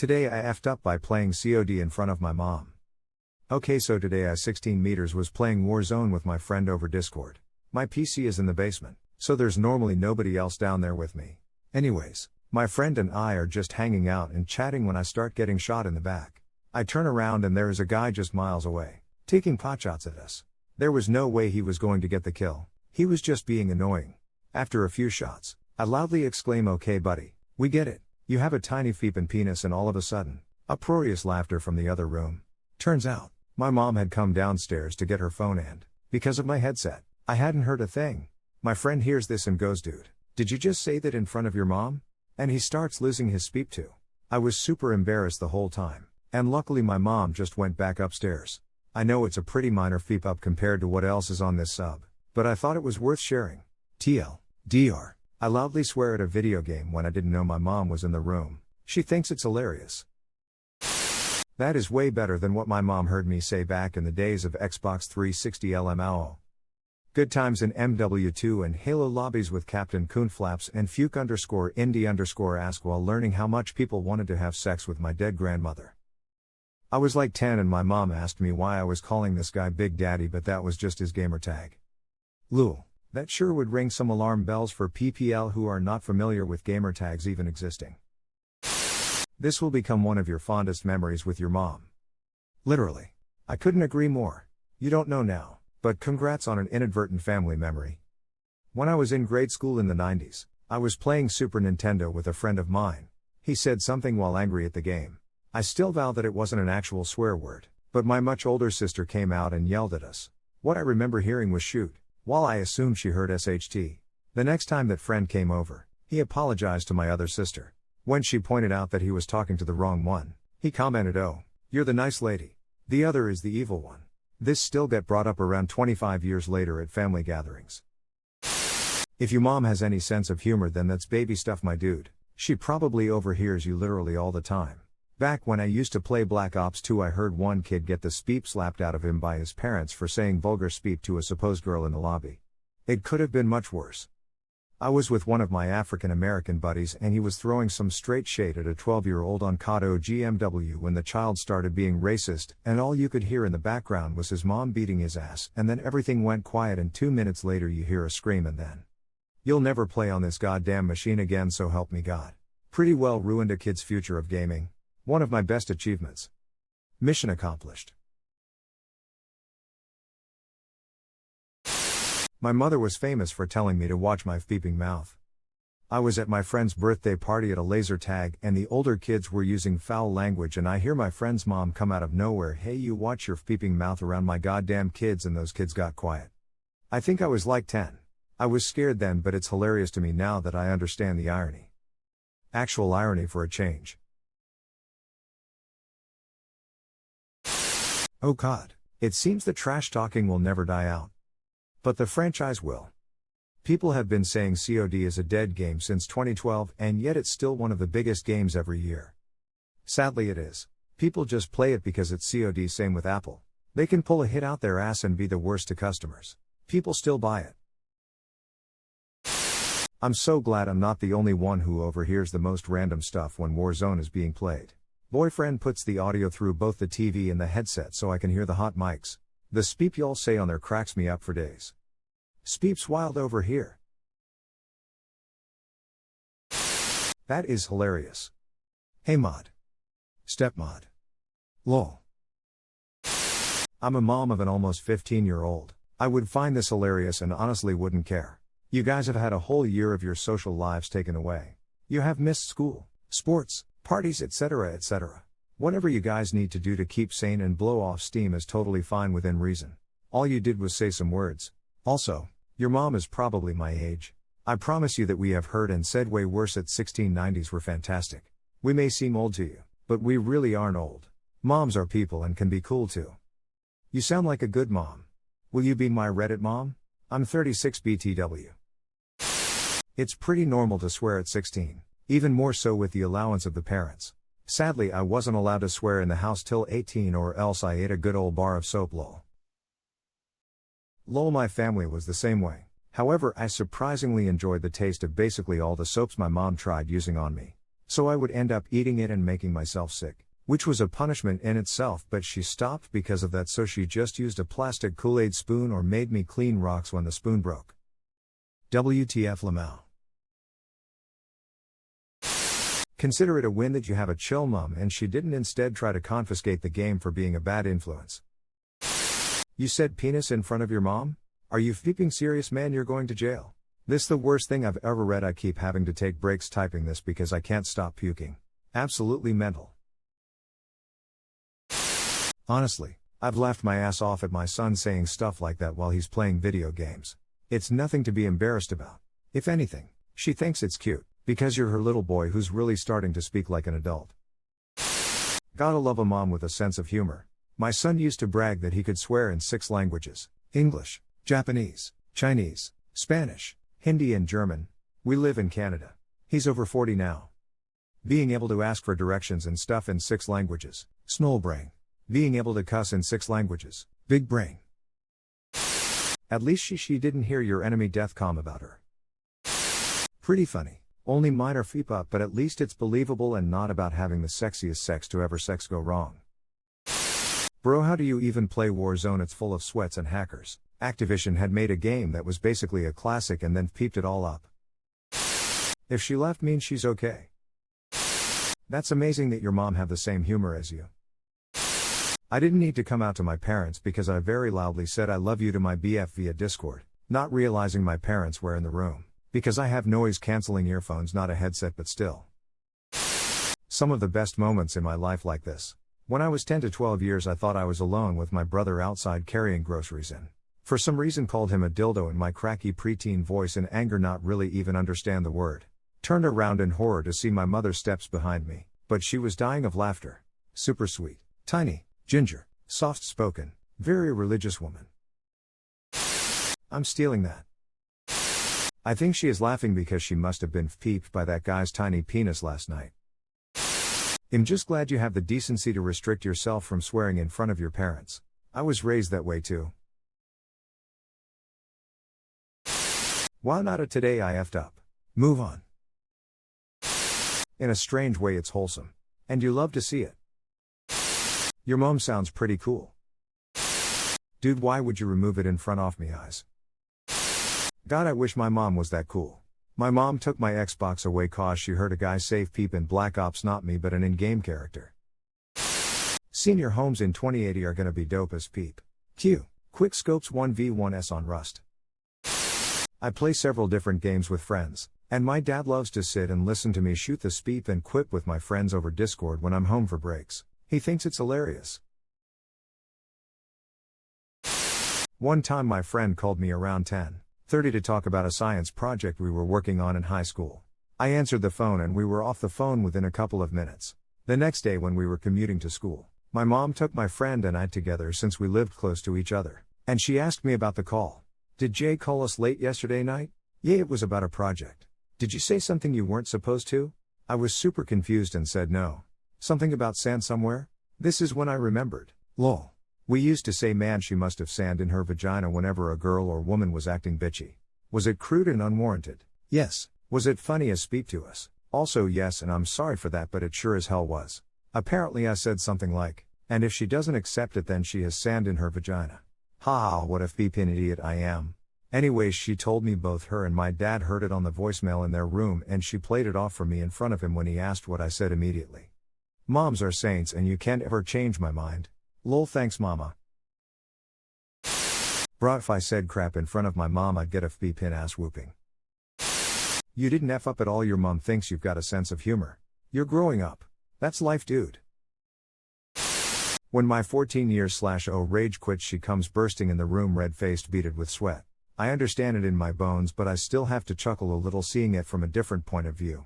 Today I effed up by playing COD in front of my mom. Okay, so today I 16 meters was playing Warzone with my friend over Discord. My PC is in the basement, so there's normally nobody else down there with me. Anyways, my friend and I are just hanging out and chatting when I start getting shot in the back. I turn around and there is a guy just miles away, taking potshots at us. There was no way he was going to get the kill. He was just being annoying. After a few shots, I loudly exclaim, "Okay buddy, we get it. You have a tiny feepin' penis," and all of a sudden, uproarious laughter from the other room. Turns out, my mom had come downstairs to get her phone and, because of my headset, I hadn't heard a thing. My friend hears this and goes, "Dude, did you just say that in front of your mom?" And he starts losing his speep too. I was super embarrassed the whole time, and luckily my mom just went back upstairs. I know it's a pretty minor feep up compared to what else is on this sub, but I thought it was worth sharing. TLDR. I loudly swear at a video game when I didn't know my mom was in the room. She thinks it's hilarious. That is way better than what my mom heard me say back in the days of Xbox 360 LMAO. Good times in MW2 and Halo lobbies with Captain Coonflaps and Fuke_Indie_ask while learning how much people wanted to have sex with my dead grandmother. I was like 10 and my mom asked me why I was calling this guy Big Daddy, but that was just his gamer tag. Lul. That sure would ring some alarm bells for PPL who are not familiar with gamer tags even existing. This will become one of your fondest memories with your mom. Literally. I couldn't agree more. You don't know now, but congrats on an inadvertent family memory. When I was in grade school in the 90s, I was playing Super Nintendo with a friend of mine. He said something while angry at the game. I still vow that it wasn't an actual swear word, but my much older sister came out and yelled at us. What I remember hearing was "shoot," while I assumed she heard SHT. The next time that friend came over, he apologized to my other sister. When she pointed out that he was talking to the wrong one, he commented, "Oh, you're the nice lady. The other is the evil one." This still get brought up around 25 years later at family gatherings. If your mom has any sense of humor, then that's baby stuff, my dude. She probably overhears you literally all the time. Back when I used to play Black Ops 2, I heard one kid get the speep slapped out of him by his parents for saying vulgar speep to a supposed girl in the lobby. It could have been much worse. I was with one of my African American buddies and he was throwing some straight shade at a 12-year-old on COD GMW when the child started being racist, and all you could hear in the background was his mom beating his ass, and then everything went quiet and 2 minutes later you hear a scream and then, "You'll never play on this goddamn machine again, so help me God." Pretty well ruined a kid's future of gaming. One of my best achievements. Mission accomplished. My mother was famous for telling me to watch my peeping mouth. I was at my friend's birthday party at a laser tag and the older kids were using foul language and I hear my friend's mom come out of nowhere, "Hey, you watch your peeping mouth around my goddamn kids," and those kids got quiet. I think I was like 10. I was scared then, but it's hilarious to me now that I understand the irony. Actual irony for a change. Oh God, it seems the trash talking will never die out. But the franchise will. People have been saying COD is a dead game since 2012 and yet it's still one of the biggest games every year. Sadly it is. People just play it because it's COD, same with Apple. They can pull a hit out their ass and be the worst to customers. People still buy it. I'm so glad I'm not the only one who overhears the most random stuff when Warzone is being played. Boyfriend puts the audio through both the TV and the headset so I can hear the hot mics. The speep y'all say on there cracks me up for days. Speep's wild over here. That is hilarious. Hey mod. Stepmod. Lol. I'm a mom of an almost 15-year-old. I would find this hilarious and honestly wouldn't care. You guys have had a whole year of your social lives taken away. You have missed school, sports, parties, etc., etc. Whatever you guys need to do to keep sane and blow off steam is totally fine within reason. All you did was say some words. Also, your mom is probably my age. I promise you that we have heard and said way worse at 1690s were fantastic. We may seem old to you, but we really aren't old. Moms are people and can be cool too. You sound like a good mom. Will you be my Reddit mom? I'm 36 BTW. It's pretty normal to swear at 16. Even more so with the allowance of the parents. Sadly, I wasn't allowed to swear in the house till 18 or else I ate a good old bar of soap, lol. Lol, my family was the same way. However, I surprisingly enjoyed the taste of basically all the soaps my mom tried using on me. So I would end up eating it and making myself sick, which was a punishment in itself, but she stopped because of that, so she just used a plastic Kool-Aid spoon or made me clean rocks when the spoon broke. WTF Lamau. Consider it a win that you have a chill mom and she didn't instead try to confiscate the game for being a bad influence. You said penis in front of your mom? Are you flipping serious, man? You're going to jail. This the worst thing I've ever read. I keep having to take breaks typing this because I can't stop puking. Absolutely mental. Honestly, I've laughed my ass off at my son saying stuff like that while he's playing video games. It's nothing to be embarrassed about. If anything, she thinks it's cute, because you're her little boy who's really starting to speak like an adult. Gotta love a mom with a sense of humor. My son used to brag that he could swear in 6 languages: English, Japanese, Chinese, Spanish, Hindi and German. We live in Canada. He's over 40 now. Being able to ask for directions and stuff in 6 languages, small brain. Being able to cuss in 6 languages, big brain. At least she didn't hear your enemy death com about her. Pretty funny. Only minor feep up, but at least it's believable and not about having the sexiest sex to ever sex go wrong. Bro, how do you even play Warzone? It's full of sweats and hackers. Activision had made a game that was basically a classic and then peeped it all up. If she left means she's okay. That's amazing that your mom have the same humor as you. I didn't need to come out to my parents because I very loudly said I love you to my BF via Discord, not realizing my parents were in the room. Because I have noise cancelling earphones, not a headset, but still. Some of the best moments in my life like this. When I was 10 to 12 years, I thought I was alone with my brother outside carrying groceries in. For some reason called him a dildo in my cracky preteen voice in anger, not really even understand the word. Turned around in horror to see my mother steps behind me, but she was dying of laughter. Super sweet, tiny, ginger, soft-spoken, very religious woman. I'm stealing that. I think she is laughing because she must have been peeped by that guy's tiny penis last night. I'm just glad you have the decency to restrict yourself from swearing in front of your parents. I was raised that way too. Why not a today I effed up? Move on. In a strange way it's wholesome. And you love to see it. Your mom sounds pretty cool. Dude, why would you remove it in front of me eyes? God, I wish my mom was that cool. My mom took my Xbox away cause she heard a guy say peep in Black Ops, not me but an in-game character. Senior homes in 2080 are gonna be dope as peep. Q. Quick scopes 1v1s on Rust. I play several different games with friends, and my dad loves to sit and listen to me shoot the speep and quip with my friends over Discord when I'm home for breaks. He thinks it's hilarious. One time my friend called me around 10:30 to talk about a science project we were working on in high school. I answered the phone and we were off the phone within a couple of minutes. The next day when we were commuting to school, my mom took my friend and I together since we lived close to each other, and she asked me about the call. Did Jay call us late yesterday night? Yeah, it was about a project. Did you say something you weren't supposed to? I was super confused and said no. Something about sand somewhere? This is when I remembered. Lol. We used to say man she must have sand in her vagina whenever a girl or woman was acting bitchy. Was it crude and unwarranted? Yes. Was it funny as speak to us? Also yes, and I'm sorry for that, but it sure as hell was. Apparently I said something like, and if she doesn't accept it then she has sand in her vagina. Ha, what a flippin' idiot I am. Anyways, she told me both her and my dad heard it on the voicemail in their room and she played it off for me in front of him when he asked what I said immediately. Moms are saints and you can't ever change my mind. Lol, thanks mama. Bruh, if I said crap in front of my mom I'd get a flippin' ass whooping. You didn't F up at all, your mom thinks you've got a sense of humor. You're growing up. That's life, dude. When my 14-year/0 rage quits she comes bursting in the room red-faced beaded with sweat. I understand it in my bones but I still have to chuckle a little seeing it from a different point of view.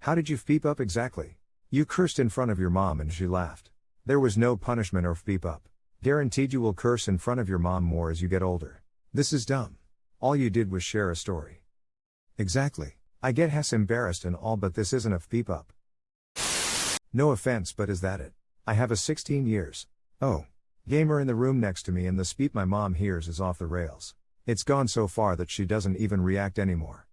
How did you flipp up exactly? You cursed in front of your mom and she laughed. There was no punishment or flipp up. Guaranteed you will curse in front of your mom more as you get older. This is dumb. All you did was share a story. Exactly. I get hess embarrassed and all, but this isn't a flipp up. No offense, but is that it? I have a 16 years. Oh. Gamer in the room next to me and the speep my mom hears is off the rails. It's gone so far that she doesn't even react anymore.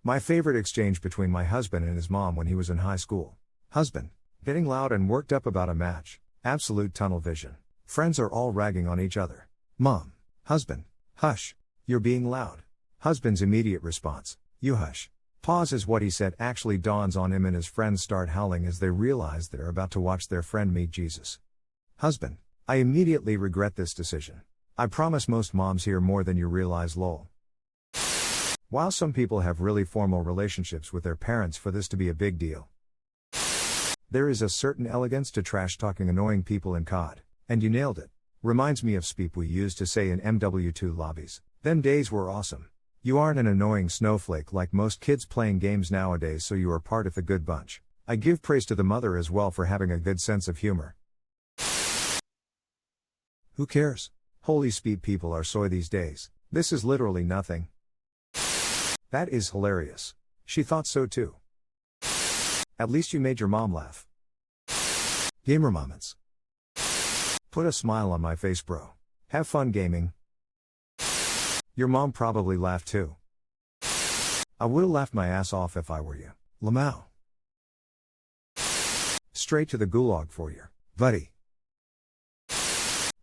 My favorite exchange between my husband and his mom when he was in high school. Husband: getting loud and worked up about a match. Absolute tunnel vision. Friends are all ragging on each other. Mom: husband: hush. You're being loud. Husband's immediate response: you hush. Pause as what he said actually dawns on him and his friends start howling as they realize they're about to watch their friend meet Jesus. Husband: I immediately regret this decision. I promise most moms hear more than you realize, lol. While some people have really formal relationships with their parents for this to be a big deal, there is a certain elegance to trash talking annoying people in COD, and you nailed it. Reminds me of speep we used to say in MW2 lobbies. Them days were awesome. You aren't an annoying snowflake like most kids playing games nowadays, so you are part of the good bunch. I give praise to the mother as well for having a good sense of humor. Who cares? Holy speed, people are soy these days. This is literally nothing. That is hilarious. She thought so too. At least you made your mom laugh. Gamer moments. Put a smile on my face, bro. Have fun gaming. Your mom probably laughed too. I would've laughed my ass off if I were you. Lamau. Straight to the gulag for you, buddy.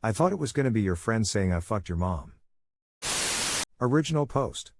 I thought it was gonna be your friend saying I fucked your mom. Original post.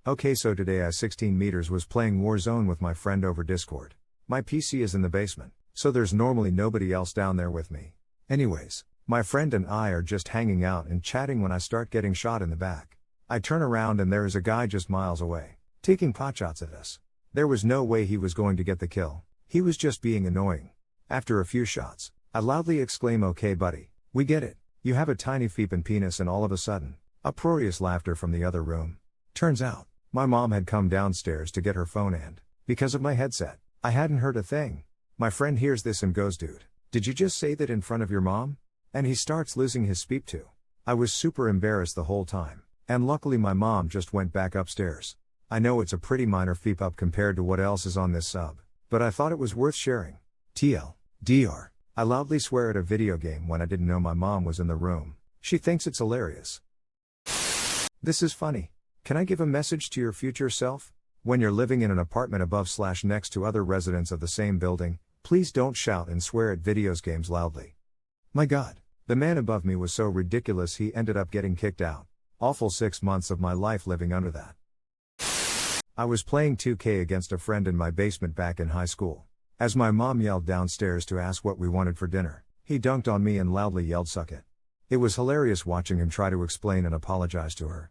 Okay, so today I 16 meters was playing Warzone with my friend over Discord. My PC is in the basement, so there's normally nobody else down there with me. Anyways, my friend and I are just hanging out and chatting when I start getting shot in the back. I turn around and there is a guy just miles away, taking potshots at us. There was no way he was going to get the kill. He was just being annoying. After a few shots, I loudly exclaim, "Okay buddy, we get it. You have a tiny feepin' penis," and all of a sudden, uproarious laughter from the other room. Turns out, my mom had come downstairs to get her phone and, because of my headset, I hadn't heard a thing. My friend hears this and goes, "Dude, did you just say that in front of your mom?" And he starts losing his speep too. I was super embarrassed the whole time, and luckily my mom just went back upstairs. I know it's a pretty minor feep up compared to what else is on this sub, but I thought it was worth sharing. TLDR. I loudly swear at a video game when I didn't know my mom was in the room. She thinks it's hilarious. This is funny. Can I give a message to your future self? When you're living in an apartment above/next to other residents of the same building, please don't shout and swear at videos games loudly. My god, the man above me was so ridiculous he ended up getting kicked out. Awful 6 months of my life living under that. I was playing 2K against a friend in my basement back in high school. As my mom yelled downstairs to ask what we wanted for dinner, he dunked on me and loudly yelled, "Suck it." It was hilarious watching him try to explain and apologize to her.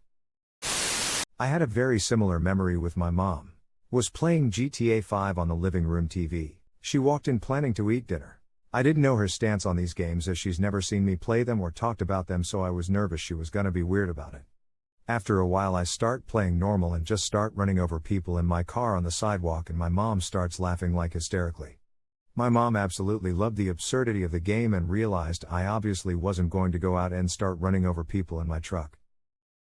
I had a very similar memory with my mom. Was playing GTA 5 on the living room TV. She walked in planning to eat dinner. I didn't know her stance on these games as she's never seen me play them or talked about them, so I was nervous she was gonna be weird about it. After a while I start playing normal and just start running over people in my car on the sidewalk, and my mom starts laughing like hysterically. My mom absolutely loved the absurdity of the game and realized I obviously wasn't going to go out and start running over people in my truck.